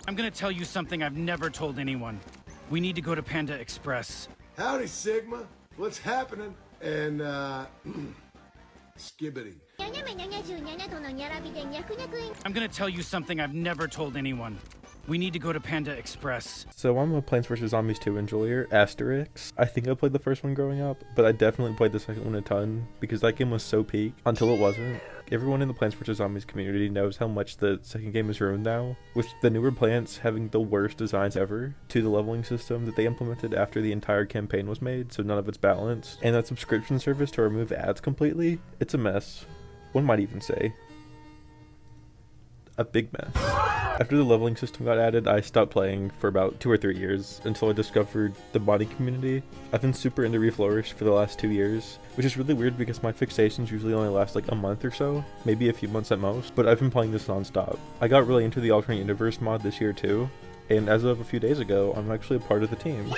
I'm gonna tell you something I've never told anyone. We need to go to Panda Express. Howdy, Sigma. What's happening? And, skibbity. I'm gonna tell you something I've never told anyone. We need to go to Panda Express. So I'm a Plants vs. Zombies 2 enjoyer, asterisk. I think I played the first one growing up, but I definitely played the second one a ton, because that game was so peak, until it wasn't. Everyone in the Plants vs. Zombies community knows how much the second game is ruined now, with the newer plants having the worst designs ever, to the leveling system that they implemented after the entire campaign was made, so none of it's balanced, and that subscription service to remove ads completely. It's a mess. One might even say a big mess. After the leveling system got added, I stopped playing for about 2 or 3 years until I discovered the modding community. I've been super into Reflourish for the last 2 years, which is really weird because my fixations usually only last like a month or so, maybe a few months at most, but I've been playing this non-stop. I got really into the alternate universe mod this year too, and as of a few days ago, I'm actually a part of the team.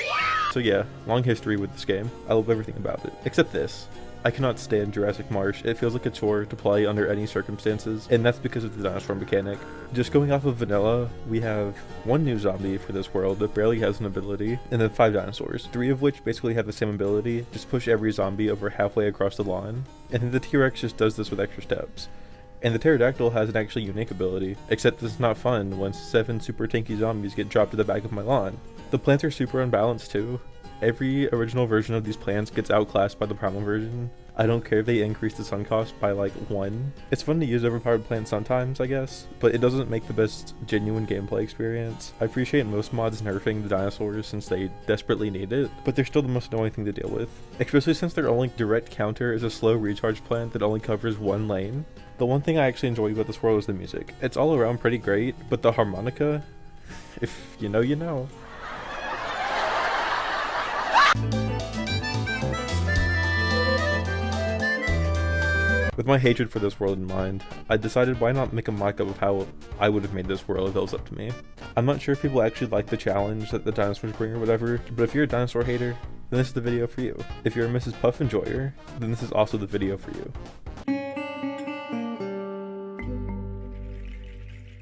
So yeah, long history with this game. I love everything about it, except this. I cannot stand Jurassic Marsh. It feels like a chore to play under any circumstances, and that's because of the dinosaur mechanic. Just going off of vanilla, we have 1 new zombie for this world that barely has an ability, and then 5 dinosaurs, 3 of which basically have the same ability, just push every zombie over halfway across the lawn. And then the T-Rex just does this with extra steps. And the pterodactyl has an actually unique ability, except it's not fun when 7 super tanky zombies get dropped to the back of my lawn. The plants are super unbalanced too. Every original version of these plants gets outclassed by the primal version. I don't care if they increase the sun cost by like 1. It's fun to use overpowered plants sometimes, I guess, but it doesn't make the best genuine gameplay experience. I appreciate most mods nerfing the dinosaurs since they desperately need it, but they're still the most annoying thing to deal with. Especially since their only direct counter is a slow recharge plant that only covers 1 lane. The one thing I actually enjoy about this world is the music. It's all around pretty great, but the harmonica, if you know, you know. With my hatred for this world in mind, I decided why not make a mock-up of how I would have made this world if it was up to me. I'm not sure if people actually like the challenge that the dinosaurs bring or whatever, but if you're a dinosaur hater, then this is the video for you. If you're a Mrs. Puff enjoyer, then this is also the video for you.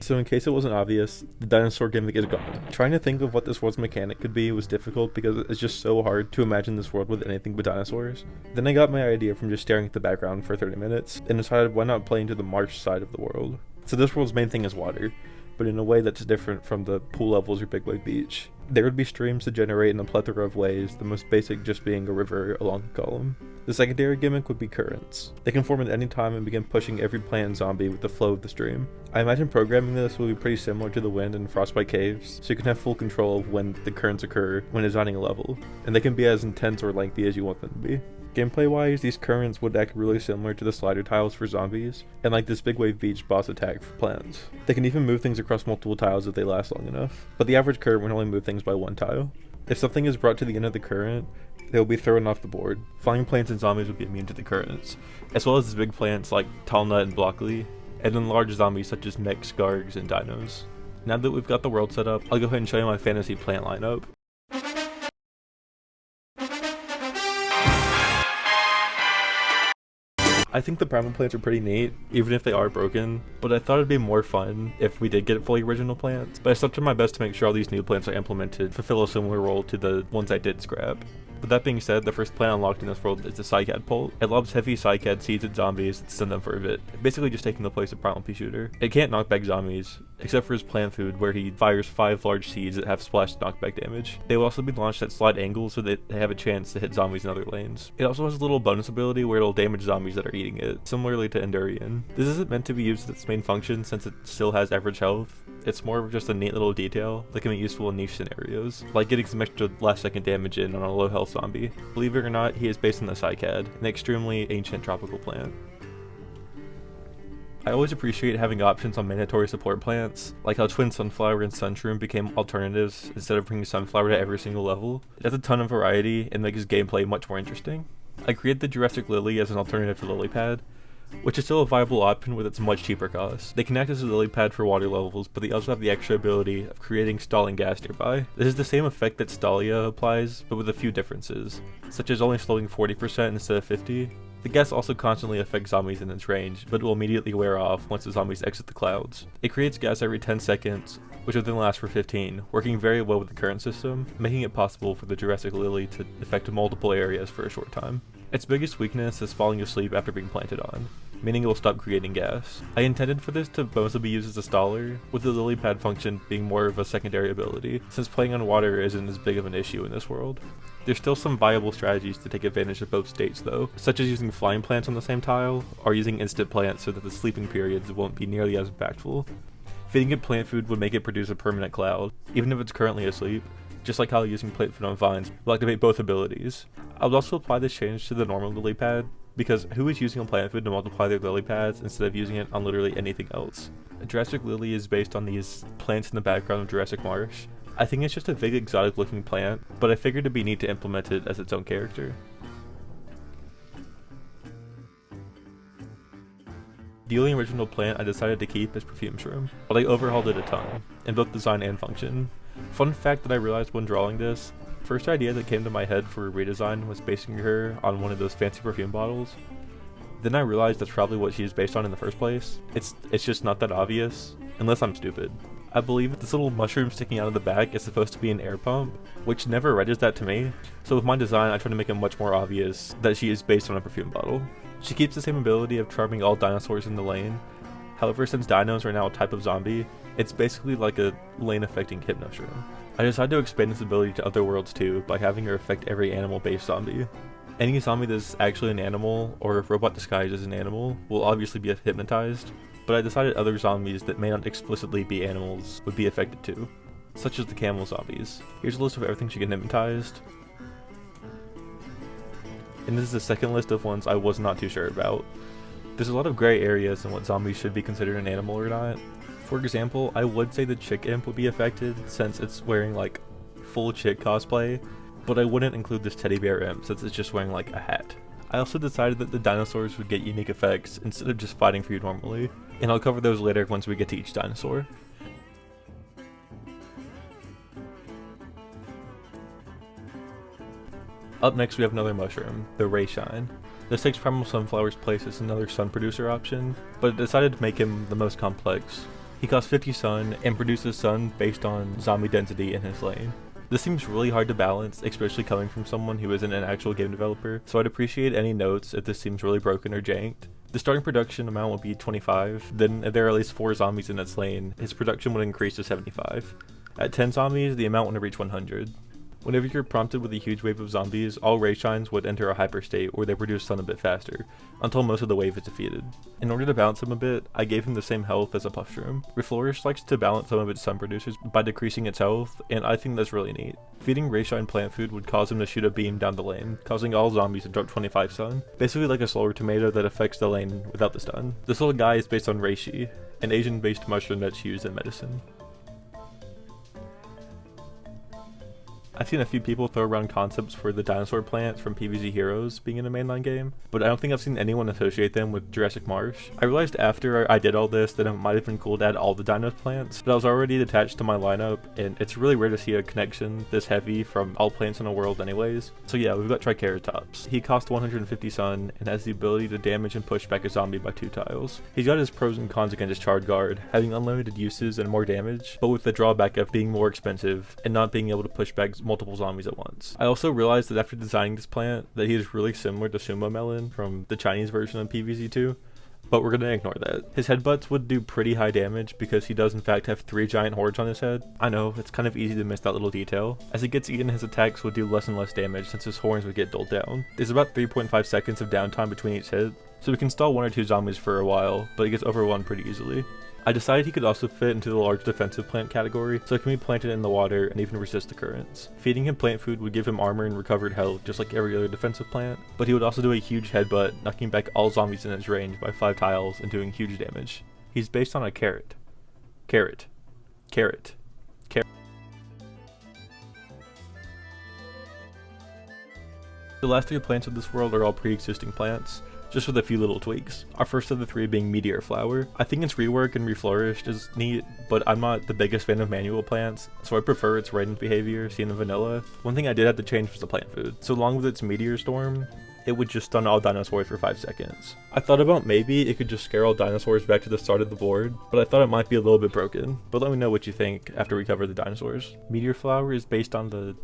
So in case it wasn't obvious, the dinosaur gimmick is gone. Trying to think of what this world's mechanic could be was difficult because it's just so hard to imagine this world with anything but dinosaurs. Then I got my idea from just staring at the background for 30 minutes and decided why not play into the marsh side of the world. So this world's main thing is water, but in a way that's different from the pool levels or big wave beach. There would be streams to generate in a plethora of ways, the most basic just being a river along the column. The secondary gimmick would be currents. They can form at any time and begin pushing every plant and zombie with the flow of the stream. I imagine programming this will be pretty similar to the wind in Frostbite Caves, so you can have full control of when the currents occur when designing a level, and they can be as intense or lengthy as you want them to be. Gameplay wise, these currents would act really similar to the slider tiles for zombies, and like this big wave beach boss attack for plants. They can even move things across multiple tiles if they last long enough, but the average current would only move things by 1 tile. If something is brought to the end of the current, they will be thrown off the board. Flying plants and zombies would be immune to the currents, as well as big plants like tallnut and broccoli, and then large zombies such as mechs, gargs, and dinos. Now that we've got the world set up, I'll go ahead and show you my fantasy plant lineup. I think the primal plants are pretty neat, even if they are broken, but I thought it'd be more fun if we did get fully original plants, but I still tried my best to make sure all these new plants I implemented fulfill a similar role to the ones I did scrap. But that being said, the first plant unlocked in this world is the cycad pult. It lobs heavy cycad seeds at zombies and send them for a bit, basically just taking the place of primal pea shooter. It can't knock back zombies, except for his plant food where he fires 5 large seeds that have splash knockback damage. They will also be launched at slight angles so that they have a chance to hit zombies in other lanes. It also has a little bonus ability where it'll damage zombies that are eating it, similarly to Endurian. This isn't meant to be used as its main function since it still has average health. It's more of just a neat little detail that can be useful in niche scenarios, like getting some extra last second damage in on a low health zombie. Believe it or not, he is based on the cycad, an extremely ancient tropical plant. I always appreciate having options on mandatory support plants, like how Twin Sunflower and Sunshroom became alternatives instead of bringing Sunflower to every single level. It has a ton of variety and makes gameplay much more interesting. I created the Jurassic Lily as an alternative to Lily Pad, which is still a viable option with its much cheaper cost. They can act as a lily pad for water levels, but they also have the extra ability of creating stalling gas nearby. This is the same effect that Stalia applies, but with a few differences, such as only slowing 40% instead of 50%. The gas also constantly affects zombies in its range, but it will immediately wear off once the zombies exit the clouds. It creates gas every 10 seconds, which would then last for 15, working very well with the current system, making it possible for the Jurassic Lily to affect multiple areas for a short time. Its biggest weakness is falling asleep after being planted on, meaning it will stop creating gas. I intended for this to mostly be used as a staller, with the lily pad function being more of a secondary ability, since playing on water isn't as big of an issue in this world. There's still some viable strategies to take advantage of both states though, such as using flying plants on the same tile, or using instant plants so that the sleeping periods won't be nearly as impactful. Feeding it plant food would make it produce a permanent cloud, even if it's currently asleep, just like how using plant food on vines will activate both abilities. I would also apply this change to the normal lily pad, because who is using a plant food to multiply their lily pads instead of using it on literally anything else? Jurassic Lily is based on these plants in the background of Jurassic Marsh. I think it's just a big exotic looking plant, but I figured it'd be neat to implement it as its own character. The only original plant I decided to keep is Perfume Shroom, but I overhauled it a ton, in both design and function. Fun fact that I realized when drawing this, first idea that came to my head for a redesign was basing her on one of those fancy perfume bottles. Then I realized that's probably what she is based on in the first place. It's just not that obvious, unless I'm stupid. I believe this little mushroom sticking out of the back is supposed to be an air pump, which never registers that to me, so with my design I try to make it much more obvious that she is based on a perfume bottle. She keeps the same ability of charming all dinosaurs in the lane. However, since dinos are now a type of zombie, it's basically like a lane-affecting hypno shroom. I decided to expand this ability to other worlds too by having her affect every animal-based zombie. Any zombie that's actually an animal, or a robot disguised as an animal, will obviously be hypnotized, but I decided other zombies that may not explicitly be animals would be affected too, such as the camel zombies. Here's a list of everything she can hypnotized. And this is the second list of ones I was not too sure about. There's a lot of gray areas in what zombies should be considered an animal or not. For example, I would say the chick imp would be affected since it's wearing like full chick cosplay, but I wouldn't include this teddy bear imp since it's just wearing like a hat. I also decided that the dinosaurs would get unique effects instead of just fighting for you normally, and I'll cover those later once we get to each dinosaur. Up next we have another mushroom, the Ray Shine. This takes Primal Sunflower's place as another sun producer option, but it decided to make him the most complex. He costs 50 sun and produces sun based on zombie density in his lane. This seems really hard to balance, especially coming from someone who isn't an actual game developer, so I'd appreciate any notes if this seems really broken or janked. The starting production amount will be 25, then if there are at least 4 zombies in its lane, his production would increase to 75. At 10 zombies, the amount would reach 100. Whenever you're prompted with a huge wave of zombies, all ray shines would enter a hyper state where they produce sun a bit faster, until most of the wave is defeated. In order to balance him a bit, I gave him the same health as a puff shroom. Reflourish likes to balance some of its sun producers by decreasing its health, and I think that's really neat. Feeding ray shine plant food would cause him to shoot a beam down the lane, causing all zombies to drop 25 sun, basically like a slower tomato that affects the lane without the stun. This little guy is based on reishi, an Asian based mushroom that's used in medicine. I've seen a few people throw around concepts for the dinosaur plants from PvZ Heroes being in a mainline game, but I don't think I've seen anyone associate them with Jurassic Marsh. I realized after I did all this that it might have been cool to add all the dinos plants, but I was already attached to my lineup, and it's really rare to see a connection this heavy from all plants in the world anyways. So yeah, we've got Triceratops. He costs 150 sun and has the ability to damage and push back a zombie by 2 tiles. He's got his pros and cons against Charred Guard, having unlimited uses and more damage, but with the drawback of being more expensive and not being able to push back multiple zombies at once. I also realized that after designing this plant that he is really similar to Sumo Melon from the Chinese version of PvZ2, but we're gonna ignore that. His headbutts would do pretty high damage because he does in fact have 3 giant hordes on his head. I know, it's kind of easy to miss that little detail. As he gets eaten, his attacks would do less and less damage since his horns would get dulled down. There's about 3.5 seconds of downtime between each hit, so we can stall 1 or 2 zombies for a while, but he gets overrun pretty easily. I decided he could also fit into the large defensive plant category, so it can be planted in the water and even resist the currents. Feeding him plant food would give him armor and recovered health just like every other defensive plant, but he would also do a huge headbutt, knocking back all zombies in his range by 5 tiles and doing huge damage. He's based on a carrot. Carrot. Carrot. Carrot. The last 3 plants of this world are all pre-existing plants. just with a few little tweaks. Our first of the three being Meteor Flower. I think its rework and reflourished is neat, but I'm not the biggest fan of manual plants, so I prefer its rodent behavior seen in vanilla. One thing I did have to change was the plant food. So along with its Meteor Storm, it would just stun all dinosaurs for 5 seconds. I thought about maybe it could just scare all dinosaurs back to the start of the board, but I thought it might be a little bit broken. But let me know what you think after we cover the dinosaurs. Meteor Flower is based on the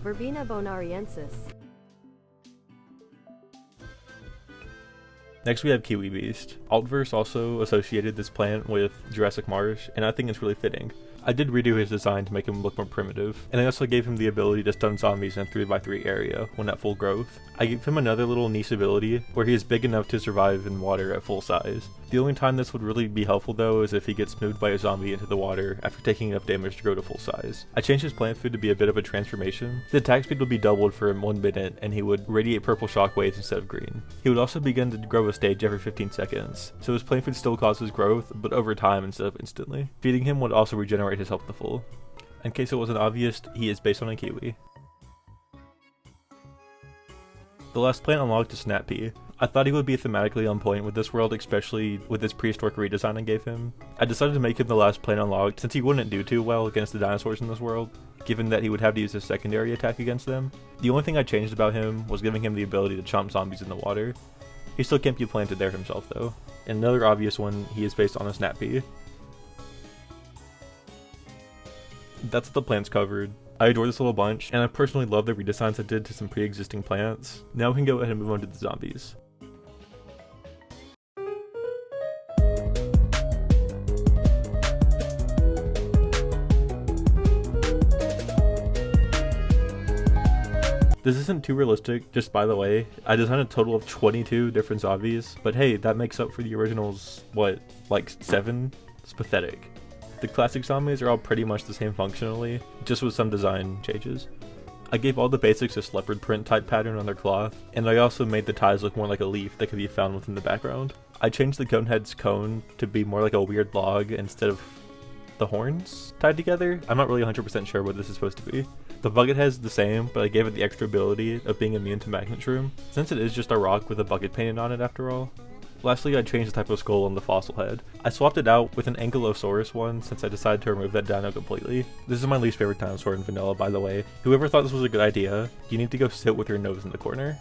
Verbena bonariensis. Next we have Kiwi Beast. Altverse also associated this plant with Jurassic Marsh, and I think it's really fitting. I did redo his design to make him look more primitive, and I also gave him the ability to stun zombies in a 3x3 area when at full growth. I gave him another little niche ability where he is big enough to survive in water at full size. The only time this would really be helpful though is if he gets moved by a zombie into the water after taking enough damage to grow to full size. I changed his plant food to be a bit of a transformation. The attack speed would be doubled for 1 minute and he would radiate purple shockwaves instead of green. He would also begin to grow a stage every 15 seconds, so his plant food still causes growth, but over time instead of instantly. Feeding him would also regenerate his health to full. In case it wasn't obvious, he is based on a kiwi. The last plant unlocked is Snap Pea. I thought he would be thematically on point with this world, especially with this prehistoric redesign I gave him. I decided to make him the last plant unlocked since he wouldn't do too well against the dinosaurs in this world, given that he would have to use his secondary attack against them. The only thing I changed about him was giving him the ability to chomp zombies in the water. He still can't be planted there himself though. And another obvious one, he is based on a Snap Pea. That's the plants covered. I adore this little bunch, and I personally love the redesigns I did to some pre-existing plants. Now we can go ahead and move on to the zombies. This isn't too realistic, just by the way. I designed a total of 22 different zombies, but hey, that makes up for the original's, what, like 7? It's pathetic. The classic zombies are all pretty much the same functionally, just with some design changes. I gave all the basics this leopard print type pattern on their cloth, and I also made the ties look more like a leaf that could be found within the background. I changed the cone head's cone to be more like a weird log instead of the horns tied together. I'm not really 100% sure what this is supposed to be. The bucket head is the same, but I gave it the extra ability of being immune to magnet shroom, since it is just a rock with a bucket painted on it after all. Lastly, I changed the type of skull on the fossil head. I swapped it out with an Ankylosaurus one since I decided to remove that dino completely. This is my least favorite dinosaur in vanilla, by the way. Whoever thought this was a good idea, you need to go sit with your nose in the corner.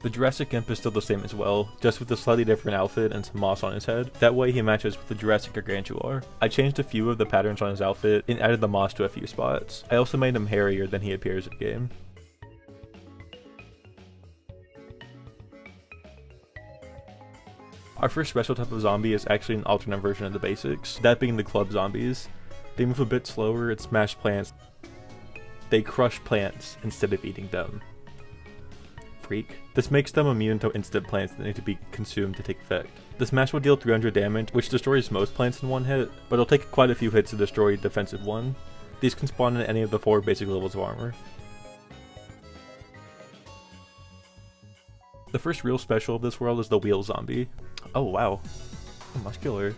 The Jurassic Imp is still the same as well, just with a slightly different outfit and some moss on his head. That way he matches with the Jurassic Gargantuar. I changed a few of the patterns on his outfit and added the moss to a few spots. I also made him hairier than he appears in game. Our first special type of zombie is actually an alternate version of the basics, that being the club zombies. They move a bit slower and smash plants. They crush plants instead of eating them. Freak. This makes them immune to instant plants that need to be consumed to take effect. The smash will deal 300 damage, which destroys most plants in one hit, but it'll take quite a few hits to destroy a defensive one. These can spawn in any of the 4 basic levels of armor. The first real special of this world is the wheel zombie. Oh wow, muscular.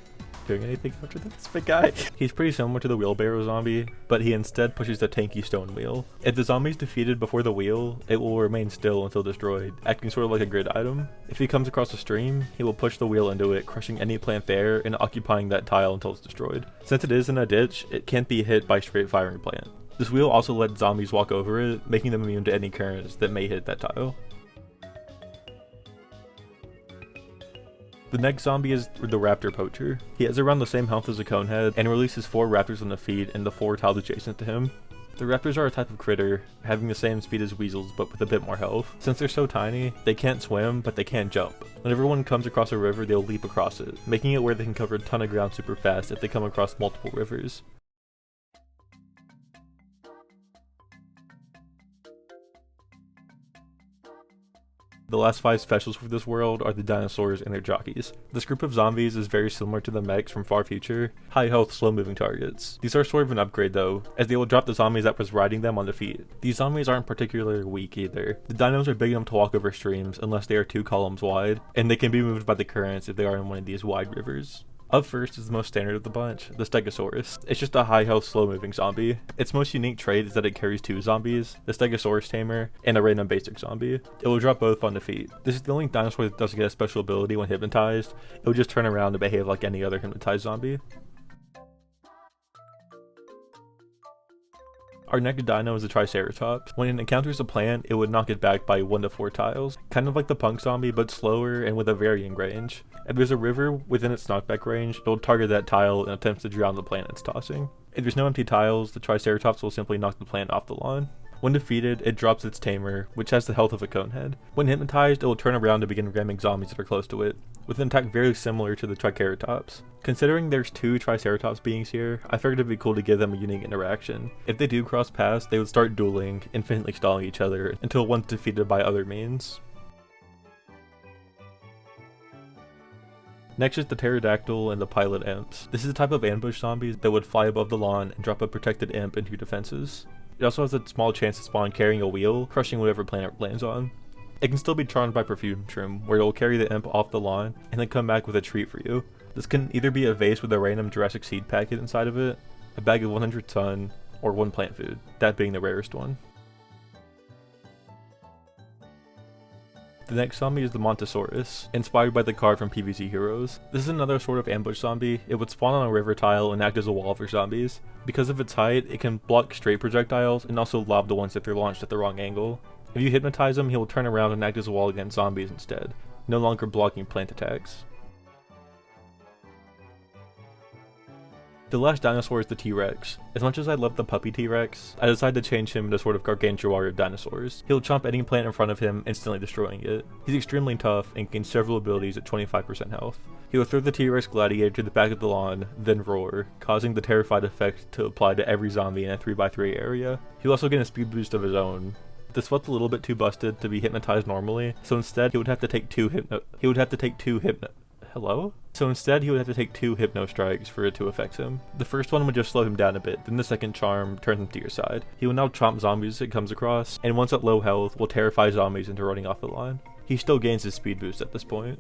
Doing anything after this big guy? He's pretty similar to the wheelbarrow zombie, but he instead pushes a tanky stone wheel. If the zombie is defeated before the wheel, it will remain still until destroyed, acting sort of like a grid item. If he comes across a stream, he will push the wheel into it, crushing any plant there and occupying that tile until it's destroyed. Since it is in a ditch, it can't be hit by straight firing plant. This wheel also lets zombies walk over it, making them immune to any currents that may hit that tile. The next zombie is the Raptor Poacher. He has around the same health as a Conehead and releases 4 raptors on the feet and the 4 tiles adjacent to him. The raptors are a type of critter, having the same speed as weasels but with a bit more health. Since they're so tiny, they can't swim, but they can jump. Whenever one comes across a river, they'll leap across it, making it where they can cover a ton of ground super fast if they come across multiple rivers. The last 5 specials for this world are the dinosaurs and their jockeys. This group of zombies is very similar to the mechs from Far Future, high health, slow moving targets. These are sort of an upgrade though, as they will drop the zombies that was riding them on the feet. These zombies aren't particularly weak either. The dinos are big enough to walk over streams unless they are 2 columns wide, and they can be moved by the currents if they are in one of these wide rivers. Up first is the most standard of the bunch, the Stegosaurus. It's just a high health, slow moving zombie. Its most unique trait is that it carries 2 zombies, the Stegosaurus tamer, and a random basic zombie. It will drop both on defeat. This is the only dinosaur that doesn't get a special ability when hypnotized. It will just turn around and behave like any other hypnotized zombie. Our next dino is the Triceratops. When it encounters a plant, it would knock it back by 1 to 4 tiles. Kind of like the punk zombie, but slower and with a varying range. If there's a river within its knockback range, it'll target that tile and attempt to drown the plant it's tossing. If there's no empty tiles, the Triceratops will simply knock the plant off the lawn. When defeated, it drops its tamer, which has the health of a conehead. When hypnotized, it will turn around and begin ramming zombies that are close to it, with an attack very similar to the Triceratops. Considering there's 2 Triceratops beings here, I figured it'd be cool to give them a unique interaction. If they do cross paths, they would start dueling, infinitely stalling each other, until one's defeated by other means. Next is the Pterodactyl and the Pilot Imps. This is a type of ambush zombies that would fly above the lawn and drop a protected imp into your defenses. It also has a small chance to spawn carrying a wheel, crushing whatever planet it lands on. It can still be charmed by Perfume Shroom, where it will carry the imp off the lawn, and then come back with a treat for you. This can either be a vase with a random Jurassic seed packet inside of it, a bag of 100 sun, or 1 plant food, that being the rarest one. The next zombie is the Montosaurus, inspired by the card from PvZ Heroes. This is another sort of ambush zombie. It would spawn on a river tile and act as a wall for zombies. Because of its height, it can block straight projectiles and also lob the ones if they're launched at the wrong angle. If you hypnotize him, he will turn around and act as a wall against zombies instead, no longer blocking plant attacks. The last dinosaur is the T-Rex. As much as I love the puppy T-Rex, I decided to change him into a sort of gargantuar of dinosaurs. He'll chomp any plant in front of him, instantly destroying it. He's extremely tough and gains several abilities at 25% health. He will throw the T-Rex gladiator to the back of the lawn, then roar, causing the terrified effect to apply to every zombie in a 3x3 area. He'll also get a speed boost of his own. This felt a little bit too busted to be hypnotized normally, so instead he would have to take two hypno strikes for it to affect him. The first one would just slow him down a bit, then the second charm turns him to your side. He will now chomp zombies it comes across, and once at low health, will terrify zombies into running off the line. He still gains his speed boost at this point.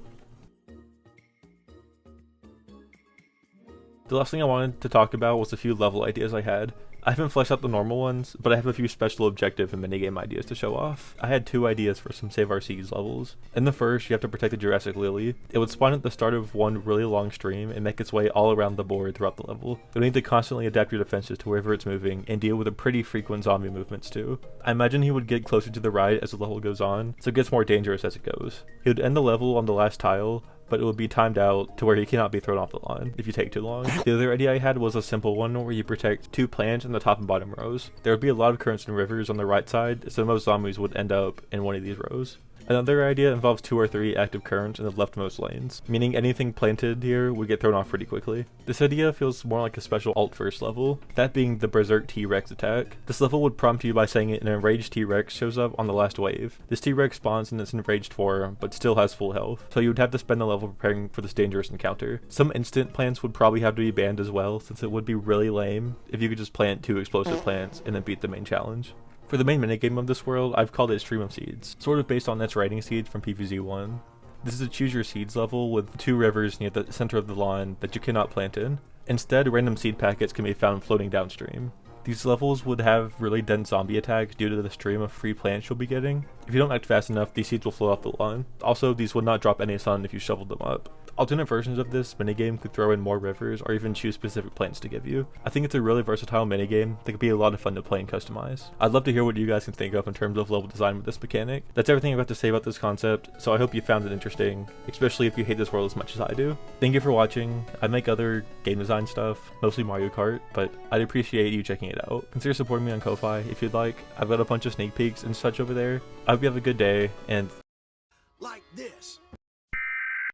The last thing I wanted to talk about was a few level ideas I had. I haven't fleshed out the normal ones, but I have a few special objective and minigame ideas to show off. I had 2 ideas for some Save Our Seas levels. In the first, you have to protect the Jurassic Lily. It would spawn at the start of one really long stream and make its way all around the board throughout the level. You'll need to constantly adapt your defenses to wherever it's moving and deal with a pretty frequent zombie movements too. I imagine he would get closer to the right as the level goes on, so it gets more dangerous as it goes. He would end the level on the last tile, but it would be timed out to where he cannot be thrown off the line if you take too long. The other idea I had was a simple one where you protect 2 plants in the top and bottom rows. There would be a lot of currents and rivers on the right side, so most zombies would end up in one of these rows. Another idea involves 2 or 3 active currents in the leftmost lanes, meaning anything planted here would get thrown off pretty quickly. This idea feels more like a special alt-first level, that being the Berserk T-Rex attack. This level would prompt you by saying an enraged T-Rex shows up on the last wave. This T-Rex spawns in its enraged form, but still has full health, so you would have to spend the level preparing for this dangerous encounter. Some instant plants would probably have to be banned as well, since it would be really lame if you could just plant 2 explosive plants and then beat the main challenge. For the main minigame of this world, I've called it Stream of Seeds, sort of based on its writing seeds from PvZ 1. This is a choose your seeds level with 2 rivers near the center of the lawn that you cannot plant in. Instead, random seed packets can be found floating downstream. These levels would have really dense zombie attacks due to the stream of free plants you'll be getting. If you don't act fast enough, these seeds will float off the lawn. Also, these would not drop any sun if you shoveled them up. Alternate versions of this minigame could throw in more rivers or even choose specific plants to give you. I think it's a really versatile minigame that could be a lot of fun to play and customize. I'd love to hear what you guys can think of in terms of level design with this mechanic. That's everything I've got to say about this concept, so I hope you found it interesting, especially if you hate this world as much as I do. Thank you for watching. I make other game design stuff, mostly Mario Kart, but I'd appreciate you checking it out. Consider supporting me on Ko-Fi if you'd like. I've got a bunch of sneak peeks and such over there. I hope you have a good day, and like this.